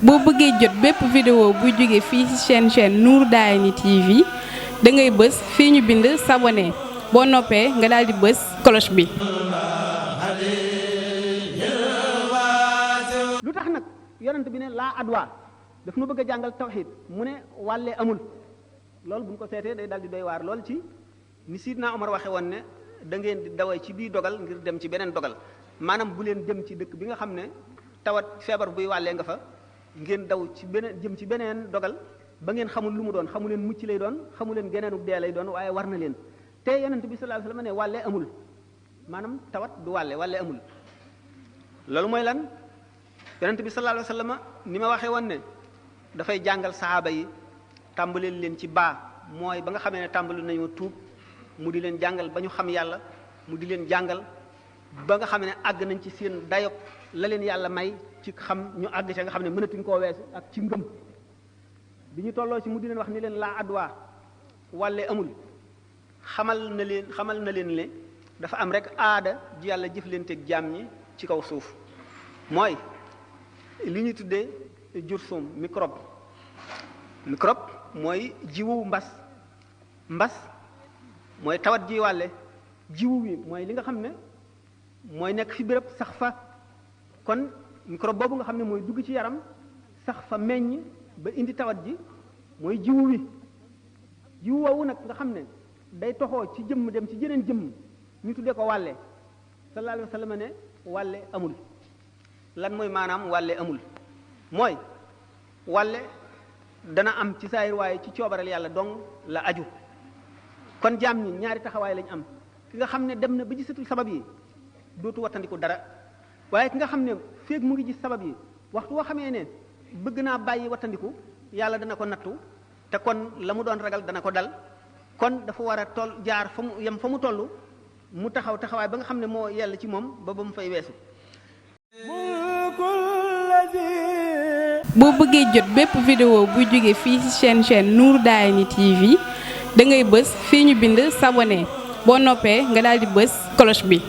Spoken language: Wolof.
boo bëggee jot bépp vidéo bu jóge fii ci chaîne Nour Darayni TV da ngay bës fii ñu bind s'abonner boo noppee nga daal di bës cloche bi. lu tax nag yonent bi ne laa adwa daf nu bëgg a jàngal tawxiid mu ne wàlle amul loolu bu ñu ko seetee day daal di doy waar lool ci ni Sidna Omar waxe woon ne da ngeen di dawee ci bii dogal ngir dem ci beneen dogal maanaam bu leen jëm ci dëkk bi nga xam ne tawat feebar buy wàllee nga fa ngeen daw ci beneen jëm ci beneen dogal ba ngeen xamul lu mu doon xamu leen mucc lay doon xamu leen geneenu dee lay doon waaye war na leen te yonent bi sallallahu alayhi wasallam ne wàlle amul maanaam tawat du wàlle amul loolu mooy lan yonent bi sallallahu alayhi wasallam ni ma waxee woon ne dafay jàngal sahaaba yi tàmbaleel leen ci baa mooy ba nga xamee ne tàmbali nañu tuub mu di leen jàngal ba ñu xam yàlla mu di leen jàngal ba nga xam ne àgg nañ ci seen dayob la leen yàlla may ci xam ñu àgg ci nga xam ne mënatuñ koo weesu ak ci ngëm bi ñu tolloo ci mu di leen wax ni leen laa adwa wàlle amul xamal na leen ne dafa am rek aada ji yàlla jëflanteeg jaam ñi ci kaw suuf mooy li ñuy tuddee jursum microbe mooy jiwu mbas mooy tawat ji wàlle jiwu wi mooy li nga xam ne mooy nekk fi béréb sax fa kon microbe boobu nga xam ne mooy dugg ci yaram sax fa meññ ba indi tawat ji mooy jiwu wi jiwu woowu nag nga xam ne day toxoo ci jëmm dem ci jeneen jëmm ñu tuddee ko wàlle sallallahu alayhi wa sallam ne wàlle amul lan mooy maanaam wàlle amul mooy wàlle dana am ci saayir waaye ci coobareel yàlla dong la aju kon jaam ñi ñaari taxawaay lañ am ki nga xam ne dem na ba gisatul sabab yi dootu wattandiku dara waaye ki nga xam ne feeg mu ngi gis sabab yi waxtu woo xamee ne bëgg naa bàyyi wattandiku yàlla dana ko nattu te kon la mu doon ragal dana ko dal kon dafa war a toll jaar fa mu yem fa mu toll mu taxaw taxawaay ba nga xam ne moo yell ci moom ba mu fay weesu. boo bëggee jot bépp vidéo bu jóge fii ci chaîne Nour Darayni TV da ngay bës fii ñu bind s'abonner boo noppee nga daal di bës cloche bi.